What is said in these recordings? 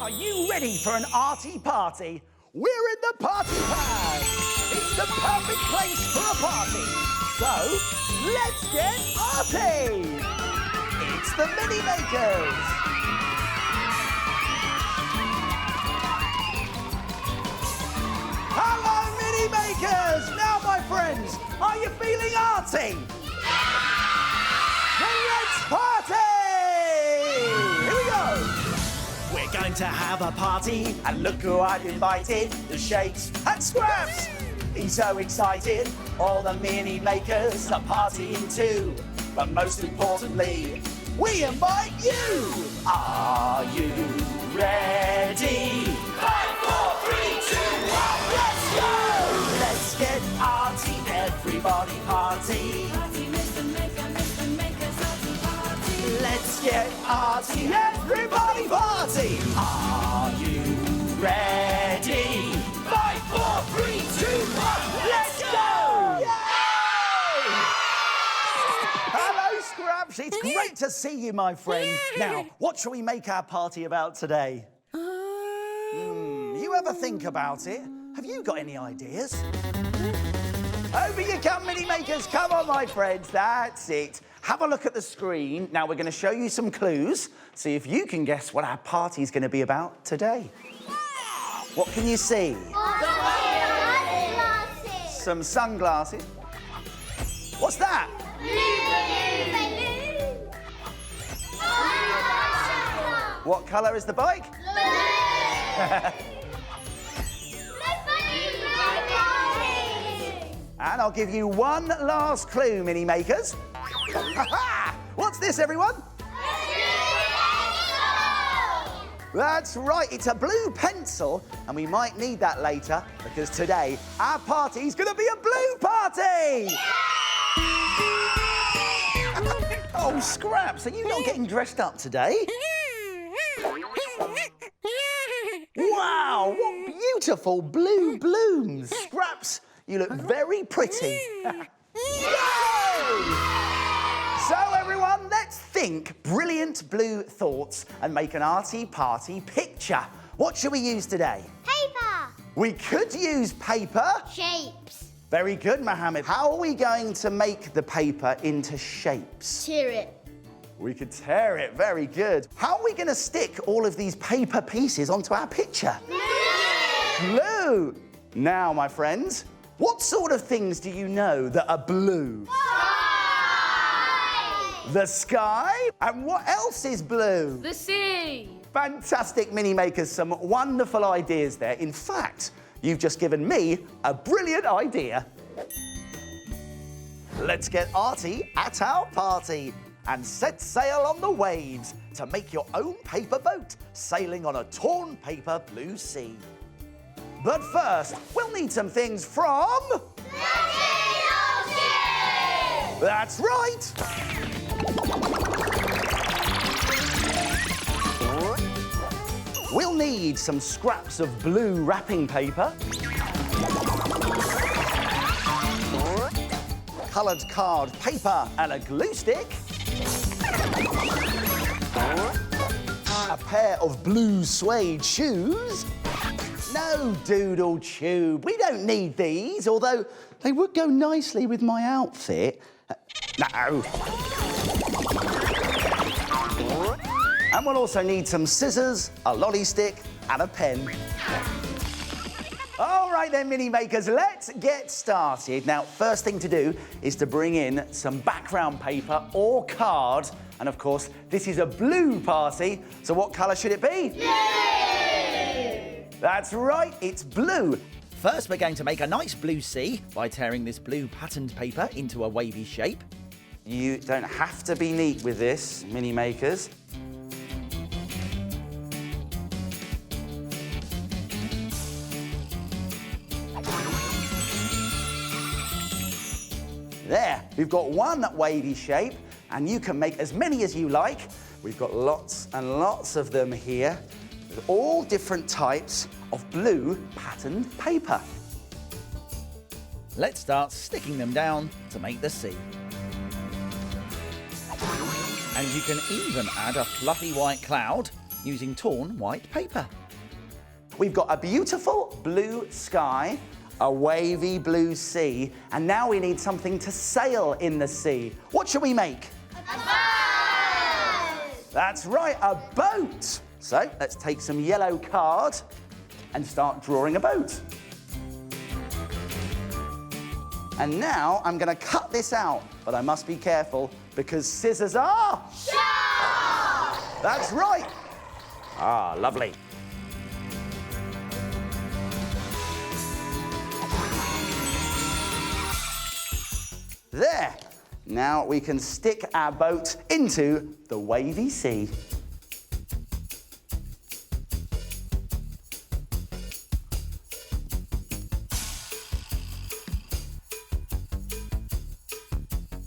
Are you ready for an Arty party? We're in the party pad. It's the perfect place for a party. So, let's get Arty. It's the Mini Makers. Hello, Mini Makers. Now, my friends, are you feeling Arty? Then let's party! Here we go. We're going to have a party, and look who I've invited, the Shakes and Scraps. He's so excited, all the Mini Makers are partying too. But most importantly, we invite you. Are you ready? 5, 4, 3, 2, 1, let's go! Let's get Arty, everybody party. Let's get Arty, everybody party! Are you ready? 5, 4, 3, 2, 1, let's go! Yay! Hello, Scraps. It's great to see you, my friend. Now, what shall we make our party about today? You ever think about it? Have you got any ideas? Over you come, Mini Makers. Come on, my friends. That's it. Have a look at the screen. Now, we're going to show you some clues. See if you can guess what our party's going to be about today. What can you see? Sunglasses. Some sunglasses. What's that? Blue. What colour is the bike? Blue. And I'll give you one last clue, Mini Makers. What's this, everyone? That's right, it's a blue pencil, and we might need that later, because today our party's gonna be a blue party! Oh, Scraps, are you not getting dressed up today? Wow, what beautiful blue blooms! Scraps, you look very pretty. So, everyone, let's think brilliant blue thoughts and make an Arty party picture. What should we use today? Paper. We could use paper. Shapes. Very good, Mohammed. How are we going to make the paper into shapes? Tear it. We could tear it. Very good. How are we going to stick all of these paper pieces onto our picture? Blue. Blue. Now, my friends, what sort of things do you know that are blue? The sky? And what else is blue? The sea. Fantastic, Mini Makers. Some wonderful ideas there. In fact, you've just given me a brilliant idea. Let's get Arty at our party and set sail on the waves to make your own paper boat sailing on a torn paper blue sea. But first, we'll need some things from... That's right! We'll need some scraps of blue wrapping paper, coloured card paper and a glue stick, a pair of blue suede shoes. No doodle tube, we don't need these, although they would go nicely with my outfit. No. And we'll also need some scissors, a lolly stick and a pen. All right then, Mini Makers, let's get started. Now, first thing to do is to bring in some background paper or card. And of course, this is a blue party, so what colour should it be? Blue! That's right, it's blue. First, we're going to make a nice blue sea by tearing this blue patterned paper into a wavy shape. You don't have to be neat with this, mini makers. There, we've got one wavy shape, and you can make as many as you like. We've got lots and lots of them here, with all different types of blue patterned paper. Let's start sticking them down to make the sea. And you can even add a fluffy white cloud using torn white paper. We've got a beautiful blue sky, a wavy blue sea, and now we need something to sail in the sea. What should we make? A boat! That's right, a boat. So let's take some yellow card and start drawing a boat. And now I'm going to cut this out, but I must be careful because scissors are Sharp! That's right. Ah, lovely. There. Now we can stick our boat into the wavy sea.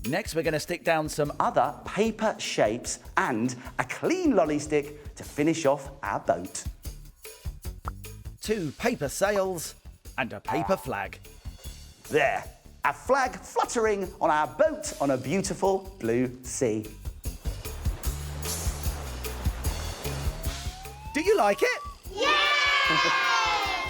Next, we're going to stick down some Other paper shapes and a clean lolly stick to finish off our boat. 2 paper sails and a paper flag. There. A flag fluttering on our boat on a beautiful blue sea. Do you like it? Yeah!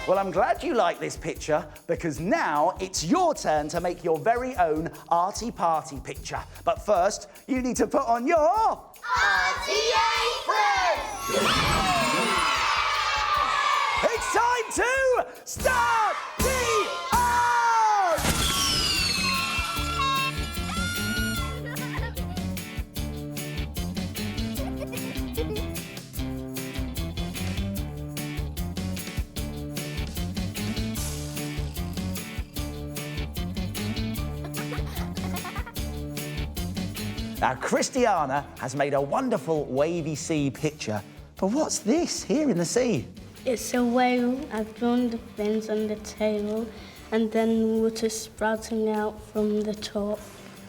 Well, I'm glad you like this picture because now it's your turn to make your very own Arty Party picture. But first, you need to put on your... Arty apron! It's time to start the art! Now, Christiana has made a wonderful wavy sea picture. But what's this here in the sea? It's a whale. I've drawn the fins on the tail and then water sprouting out from the top.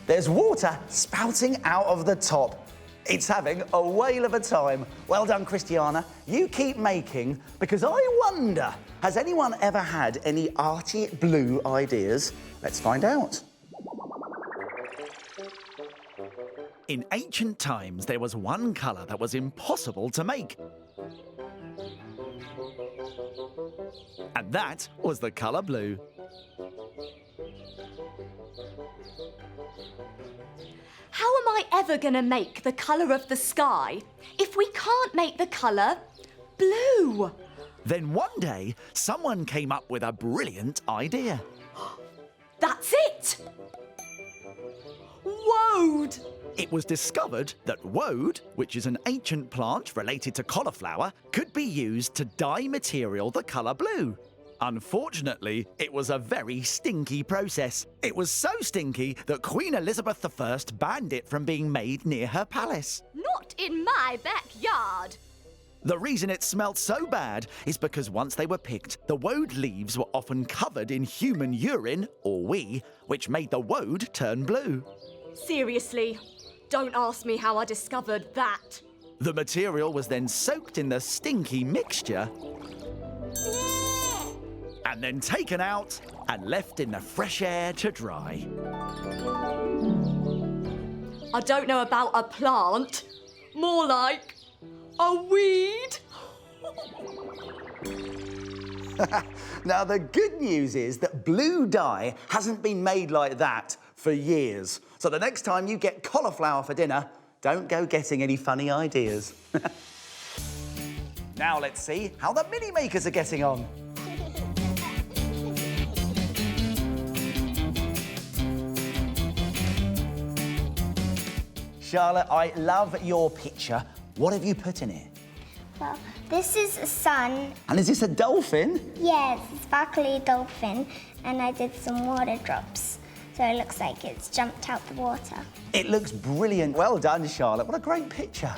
There's water spouting out of the top. It's having a whale of a time. Well done, Christiana. You keep making, because I wonder, has anyone ever had any arty blue ideas? Let's find out. In ancient times, there was one colour that was impossible to make. And that was the colour blue. How am I ever going to make the colour of the sky if we can't make the colour blue? Then one day, someone came up with a brilliant idea. That's it! Woad! It was discovered that woad, which is an ancient plant related to cauliflower, could be used to dye material the colour blue. Unfortunately, it was a very stinky process. It was so stinky that Queen Elizabeth I banned it from being made near her palace. Not in my backyard. The reason it smelt so bad is because once they were picked, the woad leaves were often covered in human urine, or wee, which made the woad turn blue. Seriously, don't ask me how I discovered that. The material was then soaked in the stinky mixture and then taken out and left in the fresh air to dry. I don't know about a plant, more like a weed. Now, the good news is that blue dye hasn't been made like that for years. So the next time you get cauliflower for dinner, don't go getting any funny ideas. Now let's see how the mini makers are getting on. Charlotte, I love your picture. What have you put in it? Well, This is a sun. And is this a dolphin? Yes, sparkly dolphin. And I did some water drops. So it looks like it's jumped out the water. It looks brilliant. Well done, Charlotte. What a great picture.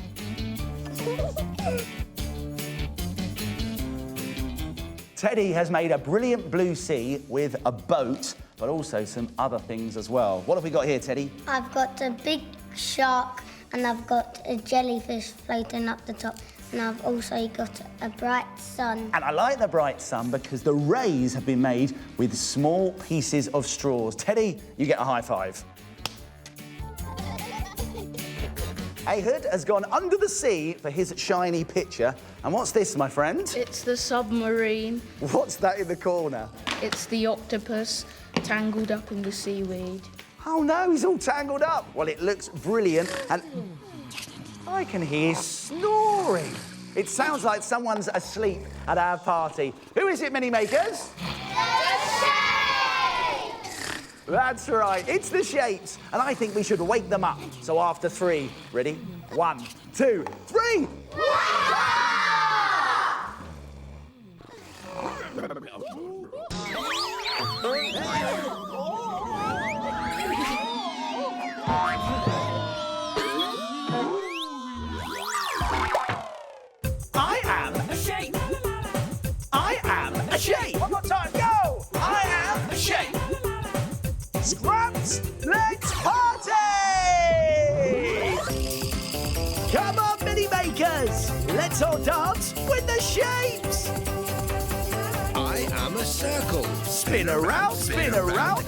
Teddy has made a brilliant blue sea with a boat, but also some other things as well. What have we got here, Teddy? I've got a big shark and I've got a jellyfish floating up the top. And I've also got a bright sun. And I like the bright sun because the rays have been made with small pieces of straws. Teddy, you get a high five. Ehud has gone under the sea for his shiny picture. And what's this, my friend? It's the submarine. What's that in the corner? It's the octopus tangled up in the seaweed. Oh no, he's all tangled up. Well, it looks brilliant and I can hear snoring. It sounds like someone's asleep at our party. Who is it, Mini Makers? That's right, it's the shapes. And I think we should wake them up. So after 3, ready? 1, 2, 3! I am a shape. I am a shape. One more time, go! I am a shape. Scraps, let's party! Come on, Mini Makers. Let's all dance with the shapes. I am a circle. Spin around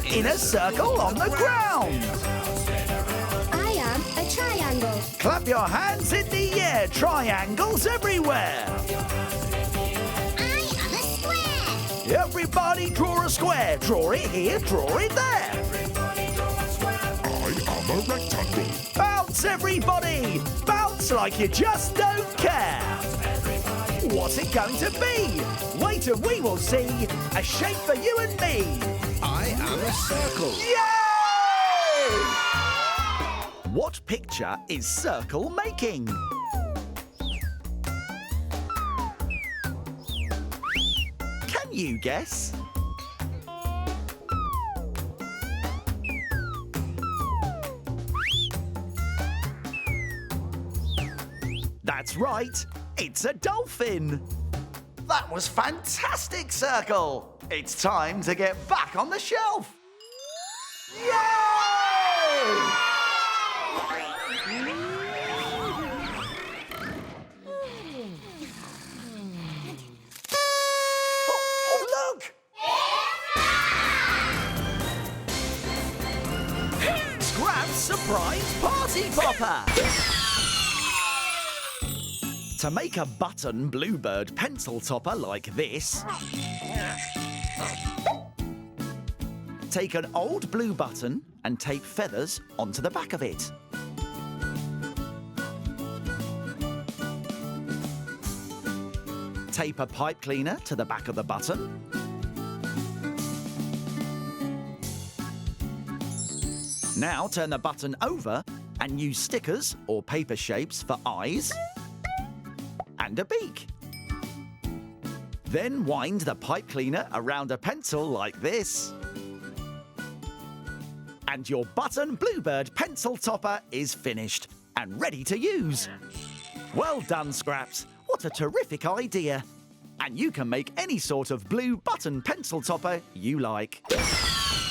in a circle on the ground. I am a triangle. Clap your hands in the air, triangles everywhere. I am a square. Everybody draw a square. Draw it here, draw it there. I am a rectangle. Bounce, everybody! Bounce like you just don't care. What's it going to be? Wait and we will see. A shape for you and me. I am a circle. Yay! What picture is Circle making? Can you guess? That's right, it's a dolphin. That was fantastic, Circle. It's time to get back on the shelf. Yay! Oh, look! Scrap's surprise party popper! To make a button bluebird pencil topper like this, take an old blue button and tape feathers onto the back of it. Tape a pipe cleaner to the back of the button. Now turn the button over and use stickers or paper shapes for eyes and a beak. Then wind the pipe cleaner around a pencil like this. And your button bluebird pencil topper is finished and ready to use. Well done, Scraps. What a terrific idea. And you can make any sort of blue button pencil topper you like.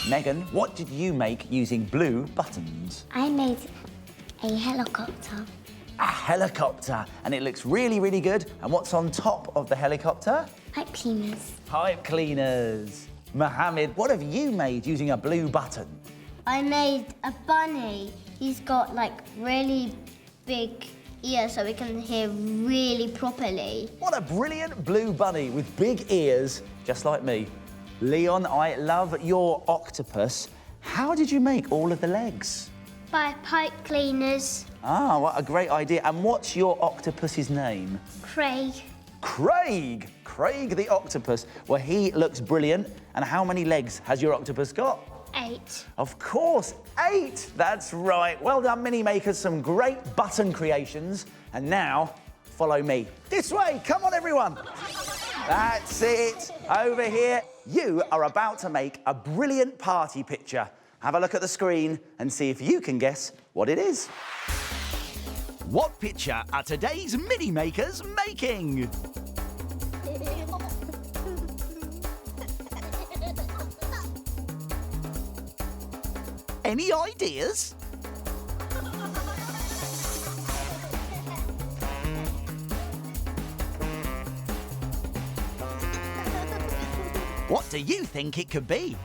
Megan, what did you make using blue buttons? I made a helicopter. A helicopter, and it looks really, really good. And what's on top of the helicopter? Pipe cleaners. Pipe cleaners. Mohammed, what have you made using a blue button? I made a bunny. He's got like really big ears so we can hear really properly. What a brilliant blue bunny with big ears, just like me. Leon, I love your octopus. How did you make all of the legs? By pipe cleaners. Ah, what a great idea. And what's your octopus's name? Craig. Craig. Craig the octopus. Well, he looks brilliant. And how many legs has your octopus got? 8. Of course, 8. That's right. Well done, Mini Makers. Some great button creations. And now, follow me. This way, come on everyone. That's it, over here. You are about to make a brilliant party picture. Have a look at the screen and see if you can guess what it is. What picture are today's mini makers making? Any ideas? What do you think it could be?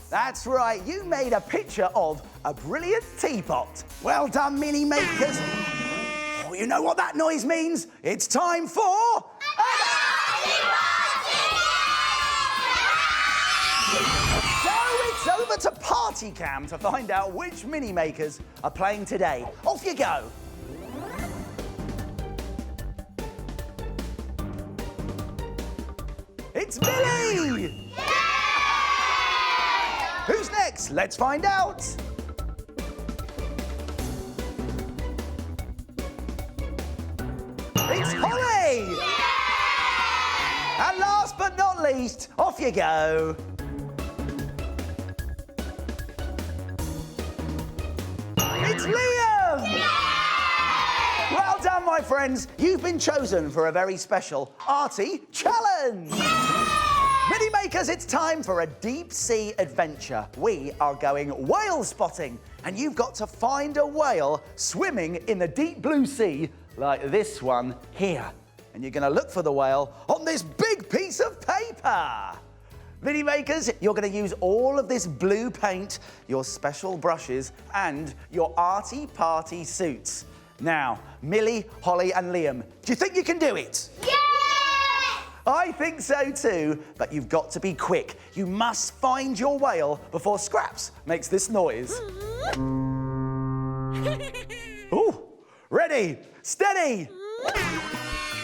That's right, you made a picture of a brilliant teapot. Well done, mini makers. Oh, you know what that noise means? It's time for... So it's over to Party Cam to find out which mini makers are playing today. Off you go. It's Millie! Who's next? Let's find out. It's Holly! And last but not least, off you go. It's Liam! Well done, my friends. You've been chosen for a very special Arty challenge. Mini makers, it's time for a deep sea adventure. We are going whale spotting, and you've got to find a whale swimming in the deep blue sea like this one here. And you're going to look for the whale on this big piece of paper. Mini makers, you're going to use all of this blue paint, your special brushes, and your Arty party suits. Now, Millie, Holly, and Liam, do you think you can do it? Yeah! I think so too, but you've got to be quick. You must find your whale before Scraps makes this noise. Ooh, ready, steady,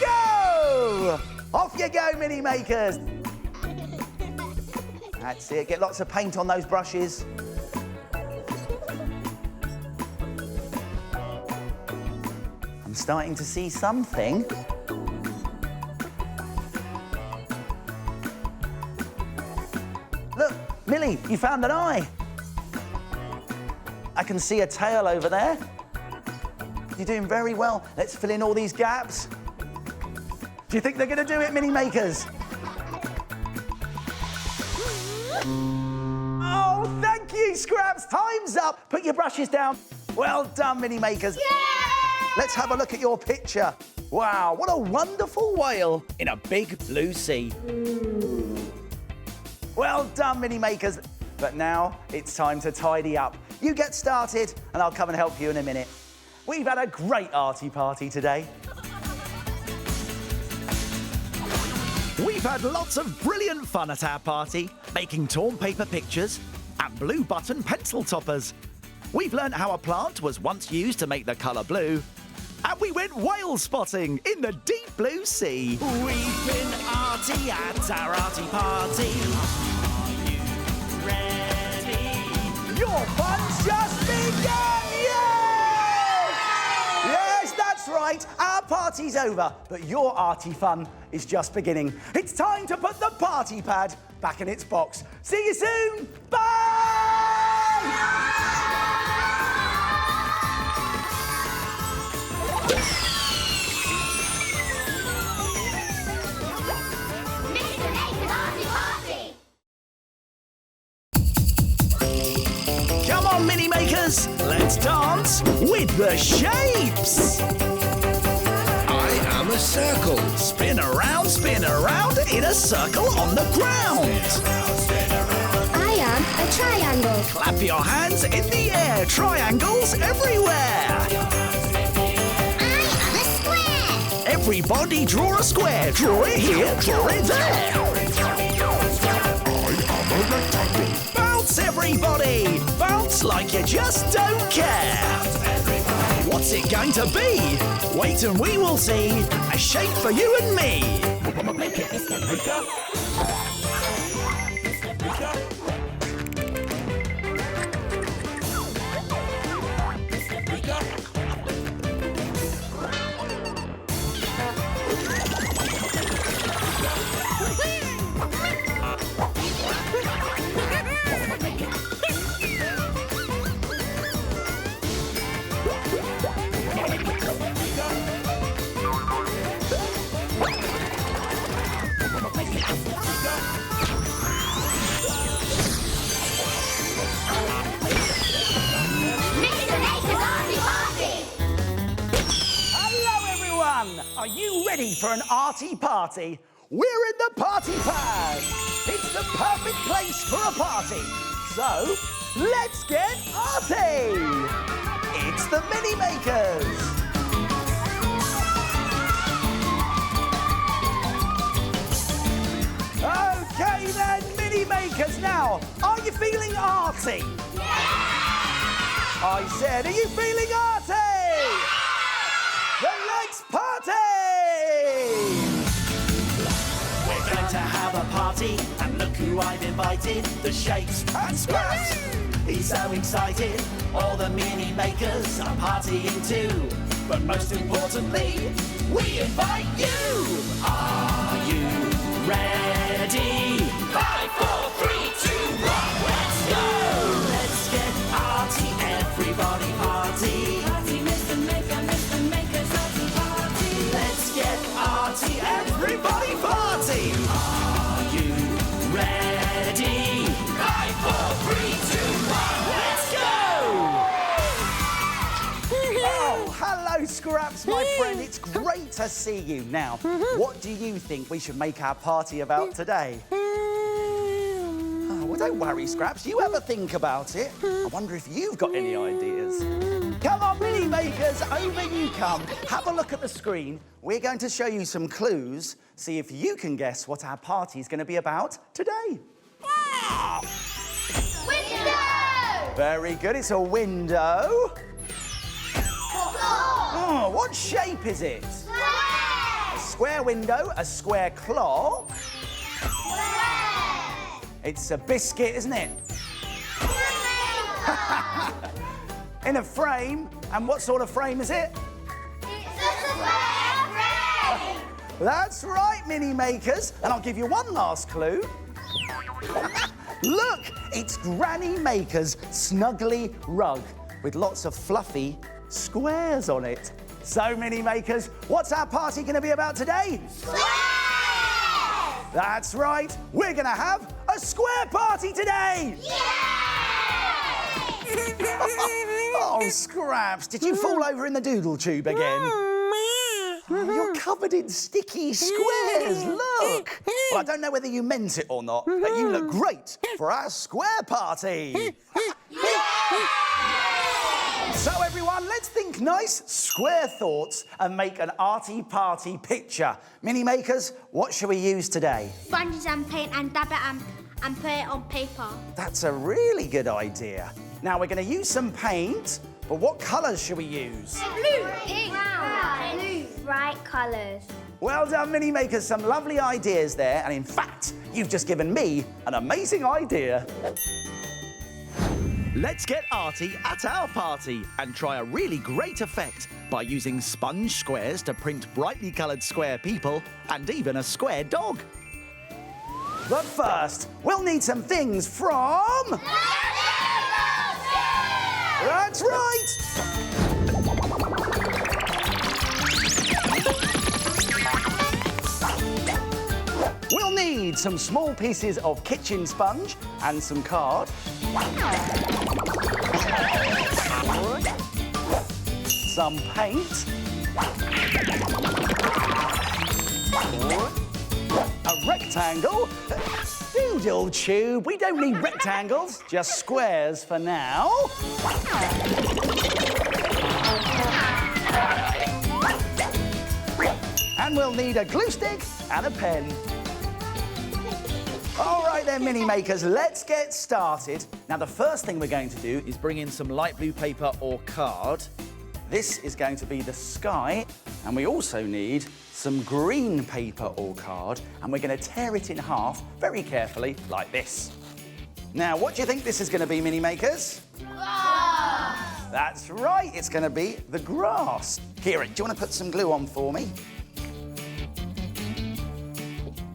go! Off you go, mini makers. That's it, get lots of paint on those brushes. I'm starting to see something. Look, Millie, you found an eye. I can see a tail over there. You're doing very well. Let's fill in all these gaps. Do you think they're going to do it, mini makers? Oh, thank you, Scraps. Time's up. Put your brushes down. Well done, mini makers. Yeah! Let's have a look at your picture. Wow, what a wonderful whale in a big blue sea. Well done, mini makers. But now it's time to tidy up. You get started and I'll come and help you in a minute. We've had a great Arty party today. We've had lots of brilliant fun at our party, making torn paper pictures and blue button pencil toppers. We've learned how a plant was once used to make the colour blue. And we went whale spotting in the deep blue sea. We've been Arty at our Arty party. Are you ready? Your fun's just begun! Yes! Yes, that's right. Our party's over, but your Arty fun is just beginning. It's time to put the party pad back in its box. See you soon. Bye! Come on, mini makers, let's dance with the shapes. I am a circle. Spin around in a circle on the ground. I am a triangle. Clap your hands in the air, triangles everywhere. I am a square. Everybody draw a square, draw it here, draw it there. I am a rectangle. Bounce, everybody! Bounce like you just don't care! What's it going to be? Wait and we will see a shape for you and me! Make it, Mr. Maker. Mr. Maker. Are you ready for an arty party? We're in the party pad. It's the perfect place for a party. So, let's get arty. It's the Mini Makers. Okay then, Mini Makers. Now, are you feeling arty? I said, are you feeling arty? Then let's party! We're going to have a party, and look who I've invited, the Shapes and Scraps. He's so excited, all the Mini Makers are partying too. But most importantly, we invite you! Are you ready? 5, 4, 3, 2, 1, let's go! Let's get arty, everybody party. Party, Mr. Maker's arty party. Let's get arty, everybody party. Are you ready? 5, 4, 3, 2, 1, let's go! Oh, hello, Scraps, my friend. It's great to see you. Now, what do you think we should make our party about today? Oh, well, don't worry, Scraps. You ever think about it? I wonder if you've got any ideas. Come on, Mini Makers, over you come. Have a look at the screen. We're going to show you some clues. See if you can guess what our party's going to be about today. Window! Very good. It's a window. Oh, what shape is it? A square window, a square clock. It's a biscuit, isn't it? In a frame. And what sort of frame is it? That's right, Mini Makers. And I'll give you one last clue. Look, it's Granny Maker's snuggly rug with lots of fluffy squares on it. So, Mini Makers, what's our party going to be about today? Square! That's right. We're going to have a square party today. Oh, Scraps, did you fall over in the doodle tube again? Oh, you're covered in sticky squares, look! Well, I don't know whether you meant it or not, but you look great for our square party! So, everyone, let's think nice, square thoughts and make an arty party picture. Mini Makers, what shall we use today? Sponges and paint and dab it and put it on paper. That's a really good idea. Now, we're going to use some paint, but what colours should we use? Blue, pink, brown, blue, bright colours. Well done, Mini Makers. Some lovely ideas there. And in fact, you've just given me an amazing idea. Let's get arty at our party and try a really great effect by using sponge squares to print brightly coloured square people and even a square dog. But first, we'll need some things from... That's right! We'll need some small pieces of kitchen sponge and some card. Some paint. A rectangle. Doodle tube. We don't need rectangles, just squares for now. And we'll need a glue stick and a pen. All right then, Mini Makers, let's get started. Now, the first thing we're going to do is bring in some light blue paper or card. This is going to be the sky, and we also need some green paper or card, and we're going to tear it in half very carefully, like this. Now, what do you think this is going to be, Mini Makers? Grass! That's right, it's going to be the grass. Kieran, do you want to put some glue on for me?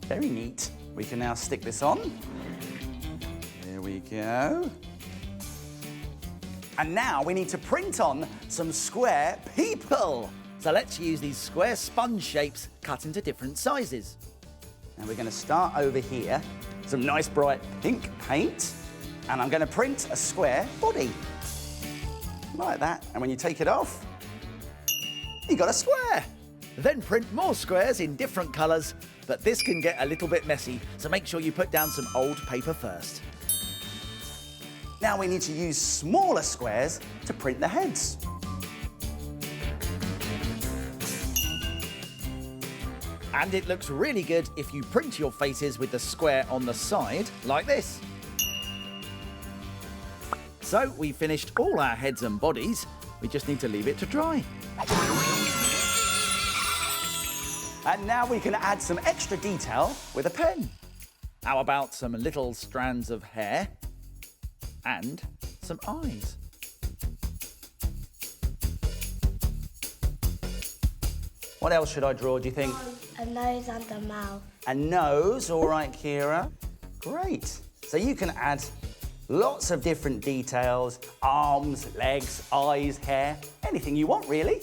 Very neat. We can now stick this on. There we go. And now we need to print on some square people. So let's use these square sponge shapes cut into different sizes. Now we're going to start over here. Some nice bright pink paint. And I'm going to print a square body. Like that. And when you take it off, you got a square. Then print more squares in different colours, but this can get a little bit messy, so make sure you put down some old paper first. Now we need to use smaller squares to print the heads. And it looks really good if you print your faces with the square on the side, like this. So we finished all our heads and bodies. We just need to leave it to dry. And now we can add some extra detail with a pen. How about some little strands of hair and some eyes? What else should I draw, do you think? A nose and a mouth. A nose, all right, Kira. Great. So you can add lots of different details, arms, legs, eyes, hair, anything you want, really.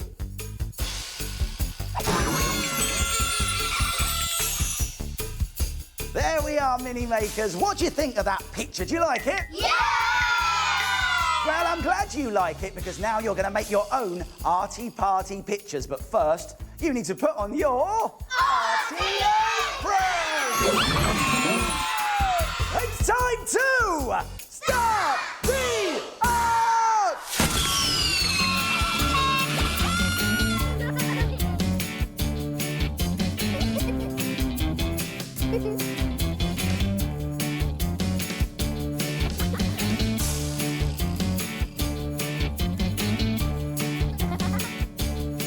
There we are, Mini Makers. What do you think of that picture? Do you like it? Yeah! Well, I'm glad you like it, because now you're going to make your own Arty Party pictures. But first, you need to put on your Arty apron! It's time to start the art!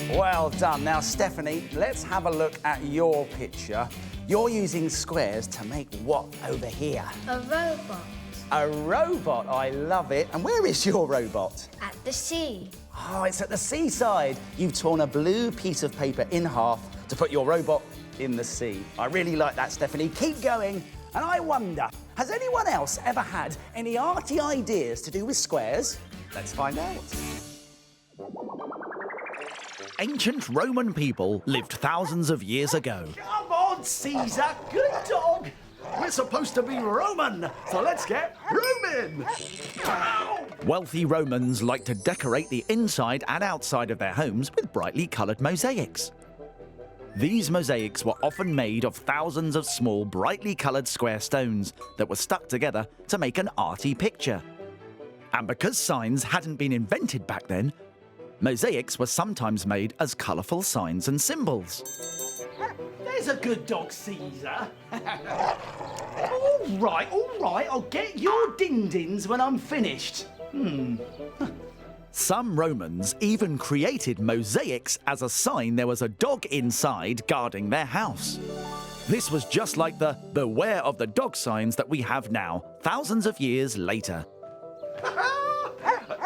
Well done. Now, Stephanie, let's have a look at your picture. You're using squares to make what over here? A robot A robot. I love it. And where is your robot? at the sea. Oh, it's at the seaside. You've torn a blue piece of paper in half to put your robot in the sea. I really like that, Stephanie. Keep going. And I wonder, has anyone else ever had any arty ideas to do with squares? Let's find out. Ancient Roman people lived thousands of years ago. Come on, Caesar. Good dog. We're supposed to be Roman, so let's get Roman. Wealthy Romans liked to decorate the inside and outside of their homes with brightly coloured mosaics. These mosaics were often made of thousands of small, brightly coloured square stones that were stuck together to make an arty picture. And because signs hadn't been invented back then, mosaics were sometimes made as colourful signs and symbols. There's a good dog, Caesar. All right, I'll get your din-dins when I'm finished. Some Romans even created mosaics as a sign there was a dog inside guarding their house. This was just like the beware of the dog signs that we have now, thousands of years later.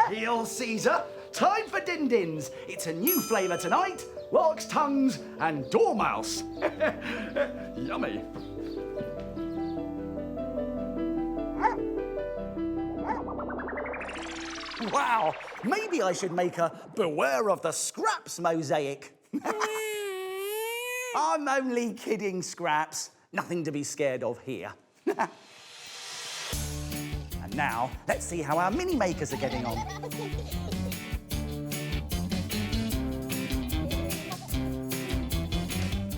Heel, Caesar. Time for din-dins. It's a new flavour tonight. Lark's tongues and dormouse. Yummy. Wow, maybe I should make a beware of the scraps mosaic. I'm only kidding, Scraps. Nothing to be scared of here. And now, let's see how our mini makers are getting on.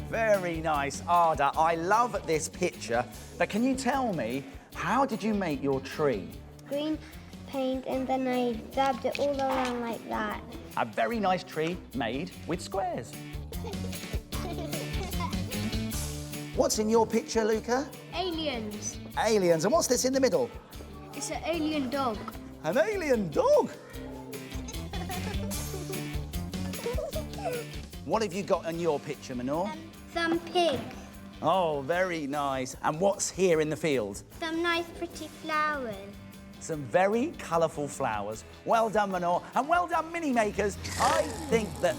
Very nice, Ada. I love this picture. But can you tell me, how did you make your tree? Green paint, and then I dabbed it all around like that. A very nice tree made with squares. What's in your picture, Luca? Aliens. Aliens. And what's this in the middle? It's an alien dog. An alien dog? What have you got in your picture, Manor? Some pig. Oh, very nice. And what's here in the field? Some nice pretty flowers. Some very colourful flowers. Well done, Manor. And well done, Mini Makers. I think that...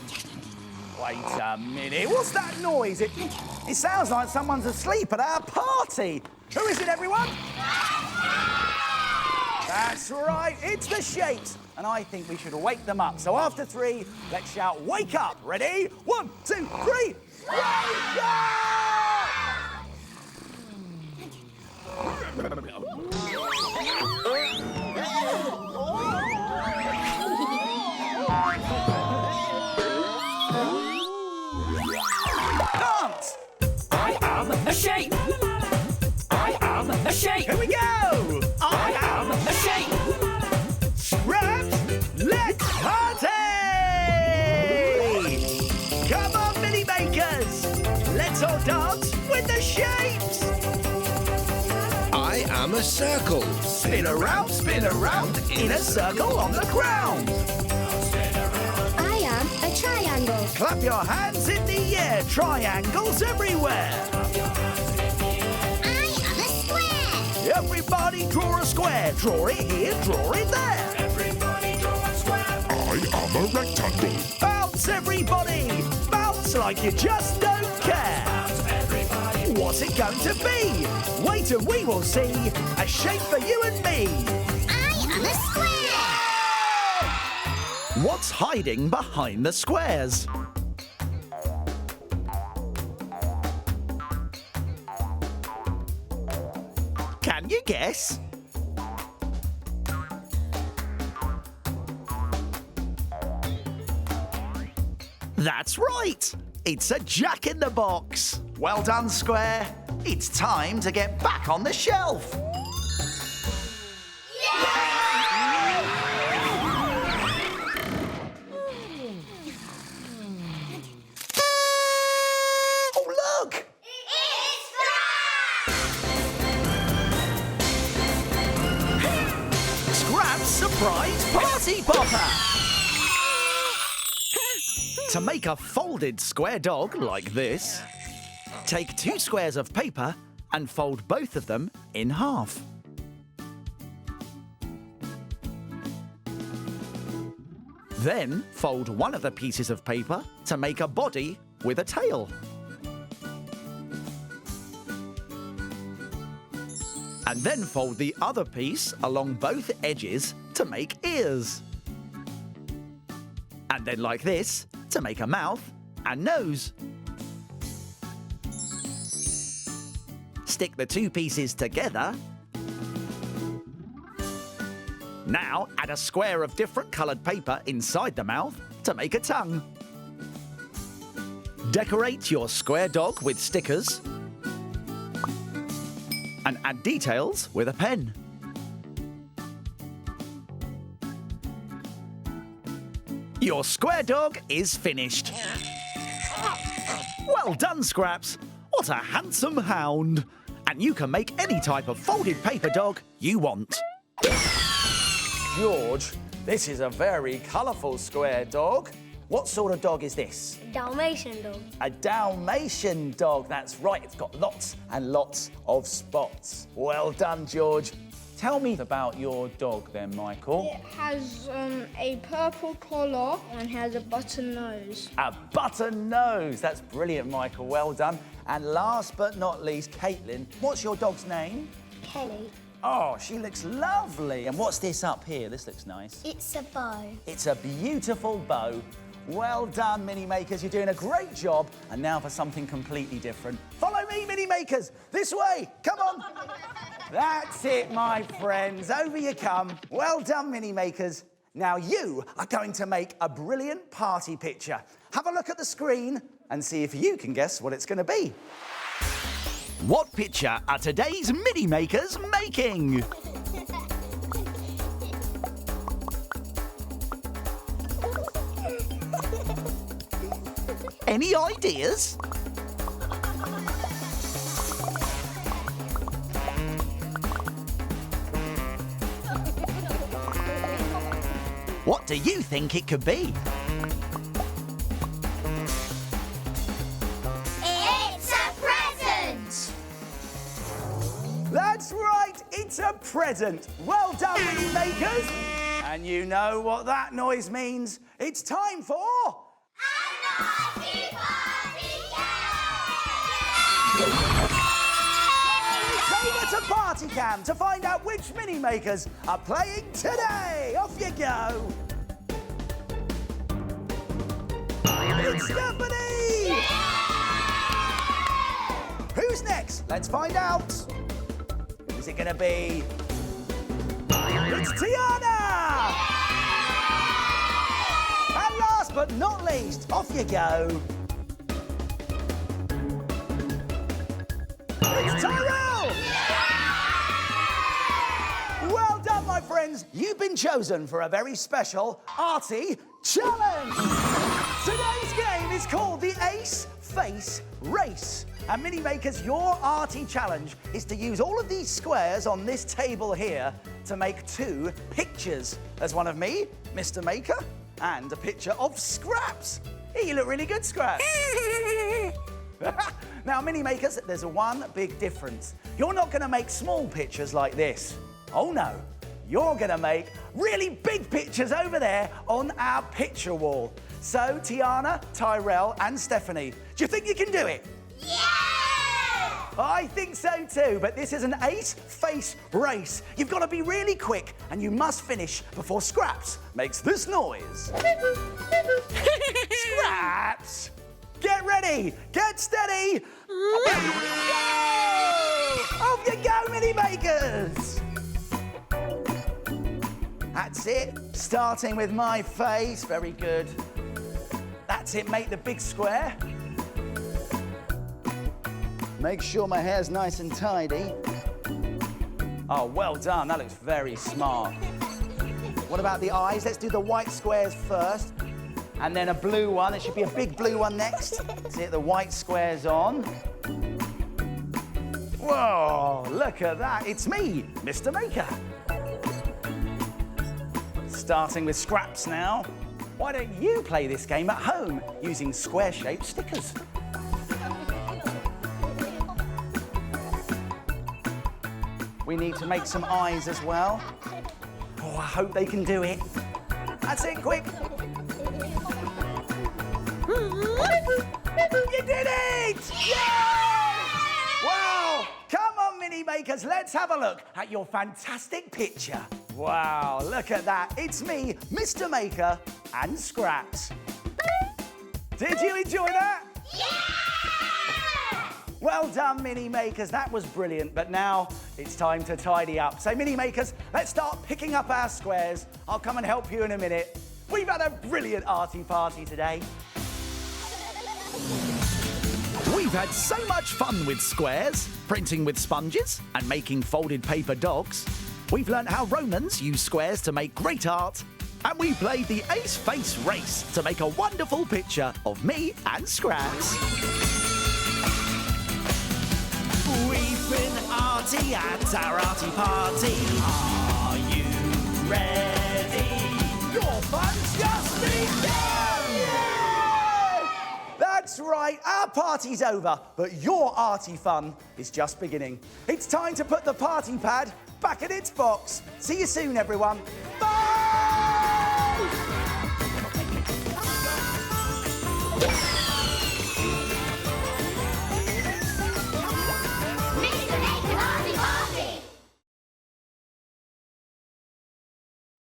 Wait a minute. What's that noise? It sounds like someone's asleep at our party. Who is it, everyone? That's right. It's the Shakes. And I think we should wake them up. So after 3, let's shout, wake up. Ready? 1, 2, 3. Wake up! shape. I am a shape. Here we go. I am a shape. Scraps, let's party! Come on, mini makers. Let's all dance with the shapes. I am a circle. Spin around in a circle on the ground. I am a triangle. Clap your hands in the air. Triangles everywhere. I am a square. Everybody draw a square. Draw it here, draw it there. Everybody draw a square. I am a rectangle. Bounce, everybody. Bounce like you just don't care. What's it going to be? Wait and we will see. A shape for you and me. I am a square. What's hiding behind the squares? Can you guess? That's right. It's a jack-in-the-box. Well done, Square. It's time to get back on the shelf. Oh, look! Scrap's surprise party popper! To make a folded square dog like this, take 2 squares of paper and fold both of them in half. Then fold one of the pieces of paper to make a body with a tail. And then fold the other piece along both edges to make ears. And then like this to make a mouth and nose. Stick the 2 pieces together. Now add a square of different coloured paper inside the mouth to make a tongue. Decorate your square dog with stickers and add details with a pen. Your square dog is finished. Well done, Scraps. What a handsome hound. And you can make any type of folded paper dog you want. George, this is a very colourful square dog. What sort of dog is this? Dalmatian dog. A Dalmatian dog, that's right. It's got lots and lots of spots. Well done, George. Tell me about your dog then, Michael. It has a purple collar and has a button nose. A button nose. That's brilliant, Michael. Well done. And last but not least, Caitlin, what's your dog's name? Kelly. Oh, she looks lovely. And what's this up here? This looks nice. It's a bow. It's a beautiful bow. Well done, Mini Makers. You're doing a great job. And now for something completely different. Follow me, Mini Makers. This way. Come on. That's it, my friends. Over you come. Well done, Mini Makers. Now you are going to make a brilliant party picture. Have a look at the screen and see if you can guess what it's going to be. What picture are today's Mini Makers making? Any ideas? What do you think it could be? It's a present. That's right, it's a present. Well done, Mini Makers. And you know what that noise means. It's time for... Over to Party Cam to find out which Mini Makers are playing today. Off you go. It's Stephanie! Who's next? Let's find out. Who's it going to be? It's Tiana! And last but not least, off you go. Tyrell! Well done, my friends. You've been chosen for a very special Arty challenge. Today's game is called the Ace Face Race. And Mini Makers, your Arty challenge is to use all of these squares on this table here to make 2 pictures. There's one of me, Mr. Maker, and a picture of Scraps. Hey, you look really good, Scraps. Now, Mini Makers, there's one big difference. You're not going to make small pictures like this. Oh, no. You're going to make really big pictures over there on our picture wall. So, Tiana, Tyrell, and Stephanie, do you think you can do it? Yeah! I think so too, but this is an Ace Face Race. You've got to be really quick, and you must finish before Scraps makes this noise. Scraps! Get ready! Get steady! Go! Off you go, Mini Makers! That's it. Starting with my face. Very good. That's it. Make the big square. Make sure my hair's nice and tidy. Oh, well done. That looks very smart. What about the eyes? Let's do the white squares first. And then a blue one. There should be a big blue one next. See it, the white square's on. Whoa, look at that. It's me, Mr. Maker. Starting with Scraps now. Why don't you play this game at home using square-shaped stickers? We need to make some eyes as well. Oh, I hope they can do it. That's it, quick. You did it! Yeah! Wow! Come on, Mini Makers, let's have a look at your fantastic picture. Wow, look at that. It's me, Mr. Maker, and Scraps. Did you enjoy that? Yeah! Well done, Mini Makers. That was brilliant. But now it's time to tidy up. So, Mini Makers, let's start picking up our squares. I'll come and help you in a minute. We've had a brilliant Arty party today. We've had so much fun with squares, printing with sponges, and making folded paper dogs. We've learnt how Romans use squares to make great art. And we played the Ace Face Race to make a wonderful picture of me and Scraps. We've been Arty at our Arty party. Are you ready? Your fun's just begun! Yeah! That's right, our party's over, but your Arty fun is just beginning. It's time to put the party pad back in its box. See you soon, everyone. Bye!